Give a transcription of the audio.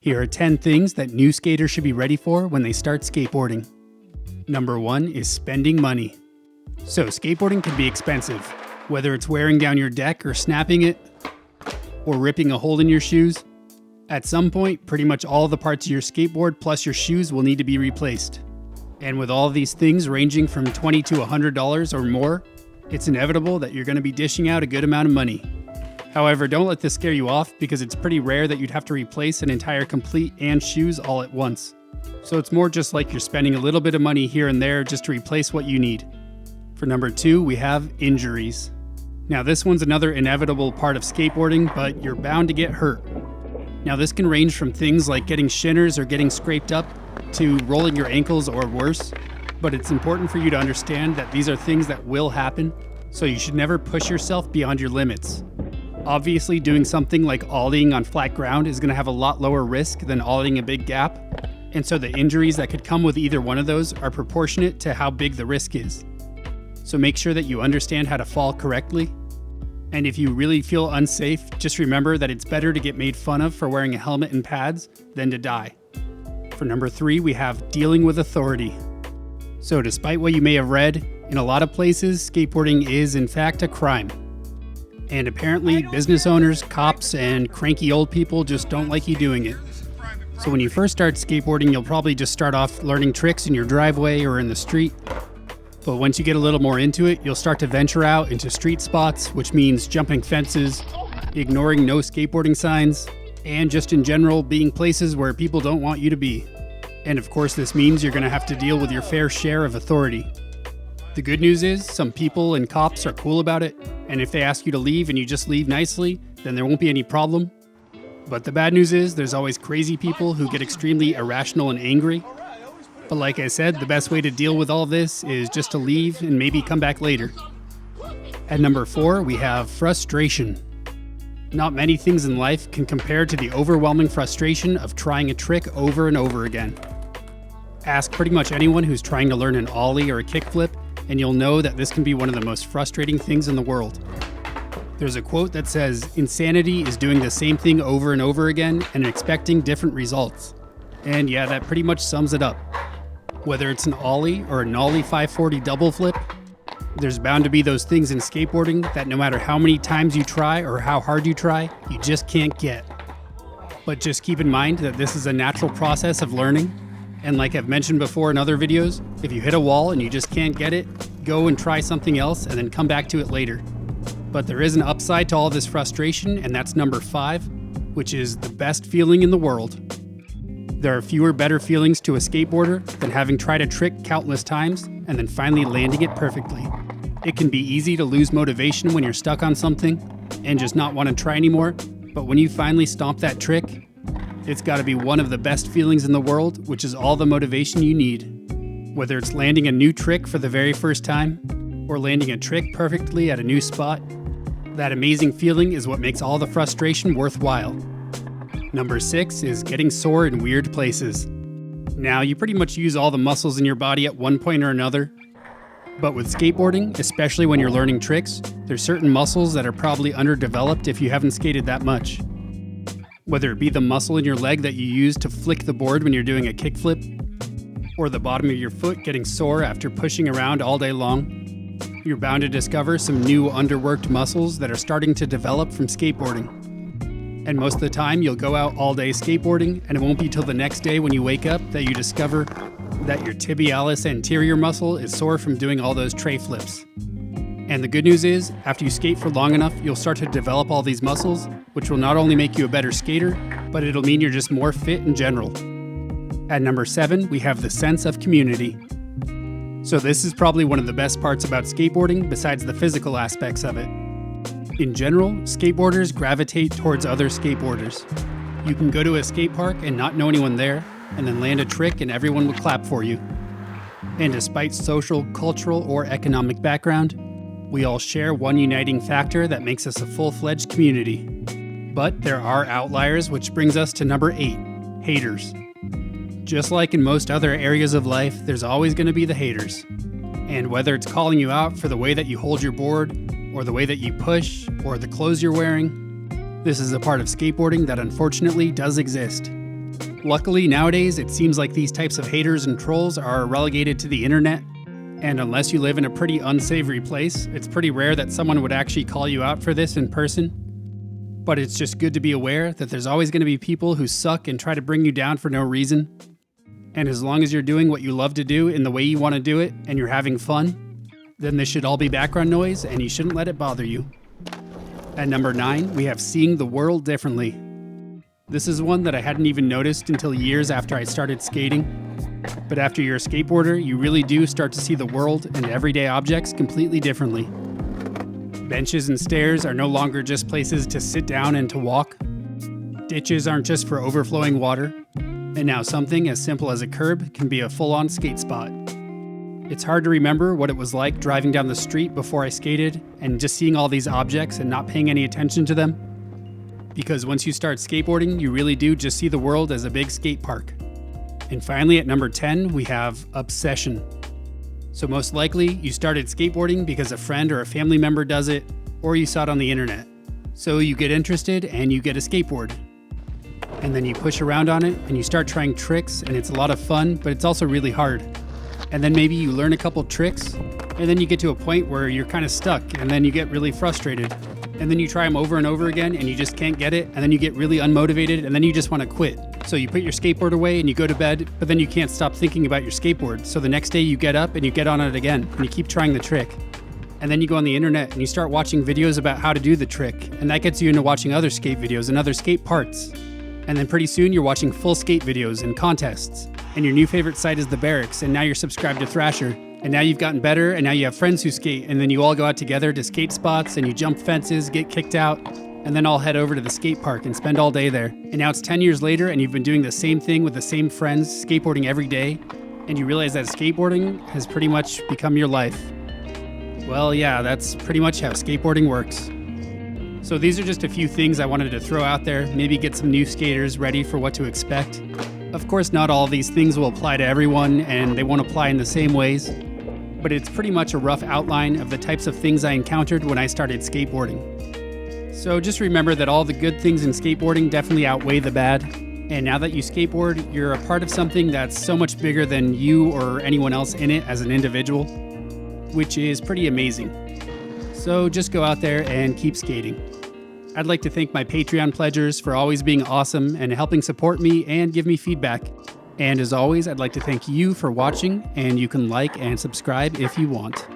Here are 10 things that new skaters should be ready for when they start skateboarding. Number 1 is spending money. So skateboarding can be expensive, whether it's wearing down your deck or snapping it, or ripping a hole in your shoes. At some point, pretty much all the parts of your skateboard plus your shoes will need to be replaced. And with all of these things ranging from $20 to $100 or more, it's inevitable that you're going to be dishing out a good amount of money. However, don't let this scare you off because it's pretty rare that you'd have to replace an entire complete and shoes all at once. So it's more just like you're spending a little bit of money here and there just to replace what you need. For number 2, we have injuries. Now this one's another inevitable part of skateboarding, but you're bound to get hurt. Now this can range from things like getting shinners or getting scraped up to rolling your ankles or worse, but it's important for you to understand that these are things that will happen, so you should never push yourself beyond your limits. Obviously, doing something like ollieing on flat ground is going to have a lot lower risk than ollieing a big gap, and so the injuries that could come with either one of those are proportionate to how big the risk is. So make sure that you understand how to fall correctly. And if you really feel unsafe, just remember that it's better to get made fun of for wearing a helmet and pads than to die. For number 3, we have dealing with authority. So despite what you may have read, in a lot of places, skateboarding is in fact a crime. And apparently business owners, cops, and cranky old people just don't like you doing it. So when you first start skateboarding, you'll probably just start off learning tricks in your driveway or in the street. But once you get a little more into it, you'll start to venture out into street spots, which means jumping fences, ignoring no skateboarding signs, and just in general being places where people don't want you to be. And of course this means you're going to have to deal with your fair share of authority. The good news is some people and cops are cool about it, and if they ask you to leave and you just leave nicely, then there won't be any problem. But the bad news is there's always crazy people who get extremely irrational and angry. But like I said, the best way to deal with all this is just to leave and maybe come back later. At number 4, we have frustration. Not many things in life can compare to the overwhelming frustration of trying a trick over and over again. Ask pretty much anyone who's trying to learn an ollie or a kickflip, and you'll know that this can be one of the most frustrating things in the world. There's a quote that says, "Insanity is doing the same thing over and over again and expecting different results." And yeah, that pretty much sums it up. Whether it's an ollie or a Nollie 540 double flip, there's bound to be those things in skateboarding that no matter how many times you try or how hard you try, you just can't get. But just keep in mind that this is a natural process of learning. And like I've mentioned before in other videos, if you hit a wall and you just can't get it, go and try something else and then come back to it later. But there is an upside to all this frustration, and that's number 5, which is the best feeling in the world. There are fewer better feelings to a skateboarder than having tried a trick countless times and then finally landing it perfectly. It can be easy to lose motivation when you're stuck on something and just not want to try anymore, but when you finally stomp that trick, it's got to be one of the best feelings in the world, which is all the motivation you need. Whether it's landing a new trick for the very first time or landing a trick perfectly at a new spot, that amazing feeling is what makes all the frustration worthwhile. Number 6 is getting sore in weird places. Now, you pretty much use all the muscles in your body at one point or another, but with skateboarding, especially when you're learning tricks, there's certain muscles that are probably underdeveloped if you haven't skated that much. Whether it be the muscle in your leg that you use to flick the board when you're doing a kickflip, or the bottom of your foot getting sore after pushing around all day long, you're bound to discover some new underworked muscles that are starting to develop from skateboarding. And most of the time, you'll go out all day skateboarding, and it won't be till the next day when you wake up that you discover that your tibialis anterior muscle is sore from doing all those tray flips. And the good news is, after you skate for long enough, you'll start to develop all these muscles, which will not only make you a better skater, but it'll mean you're just more fit in general. At number 7, we have the sense of community. So this is probably one of the best parts about skateboarding besides the physical aspects of it. In general, skateboarders gravitate towards other skateboarders. You can go to a skate park and not know anyone there, and then land a trick and everyone will clap for you. And despite social, cultural, or economic background, we all share one uniting factor that makes us a full-fledged community. But there are outliers, which brings us to number 8, haters. Just like in most other areas of life, there's always going to be the haters. And whether it's calling you out for the way that you hold your board, or the way that you push, or the clothes you're wearing, this is a part of skateboarding that unfortunately does exist. Luckily, nowadays, it seems like these types of haters and trolls are relegated to the internet. And unless you live in a pretty unsavory place, it's pretty rare that someone would actually call you out for this in person. But it's just good to be aware that there's always going to be people who suck and try to bring you down for no reason. And as long as you're doing what you love to do in the way you want to do it and you're having fun, then this should all be background noise and you shouldn't let it bother you. At number 9, we have seeing the world differently. This is one that I hadn't even noticed until years after I started skating. But after you're a skateboarder, you really do start to see the world and everyday objects completely differently. Benches and stairs are no longer just places to sit down and to walk. Ditches aren't just for overflowing water. And now something as simple as a curb can be a full-on skate spot. It's hard to remember what it was like driving down the street before I skated and just seeing all these objects and not paying any attention to them. Because once you start skateboarding, you really do just see the world as a big skate park. And finally, at number 10, we have obsession. So most likely, you started skateboarding because a friend or a family member does it, or you saw it on the internet. So you get interested and you get a skateboard. And then you push around on it and you start trying tricks, and it's a lot of fun, but it's also really hard. And then maybe you learn a couple tricks, and then you get to a point where you're kind of stuck, and then you get really frustrated. And then you try them over and over again, and you just can't get it, and then you get really unmotivated, and then you just want to quit. So you put your skateboard away and you go to bed, but then you can't stop thinking about your skateboard. So the next day you get up and you get on it again, and you keep trying the trick. And then you go on the internet and you start watching videos about how to do the trick, and that gets you into watching other skate videos and other skate parts. And then pretty soon you're watching full skate videos and contests. And your new favorite site is the Barracks, and now you're subscribed to Thrasher. And now you've gotten better, and now you have friends who skate, and then you all go out together to skate spots, and you jump fences, get kicked out, and then all head over to the skate park and spend all day there. And now it's 10 years later, and you've been doing the same thing with the same friends, skateboarding every day, and you realize that skateboarding has pretty much become your life. Well, yeah, that's pretty much how skateboarding works. So these are just a few things I wanted to throw out there, maybe get some new skaters ready for what to expect. Of course, not all of these things will apply to everyone, and they won't apply in the same ways. But it's pretty much a rough outline of the types of things I encountered when I started skateboarding. So just remember that all the good things in skateboarding definitely outweigh the bad. And now that you skateboard, you're a part of something that's so much bigger than you or anyone else in it as an individual, which is pretty amazing. So just go out there and keep skating. I'd like to thank my Patreon pledgers for always being awesome and helping support me and give me feedback. And as always, I'd like to thank you for watching, and you can like and subscribe if you want.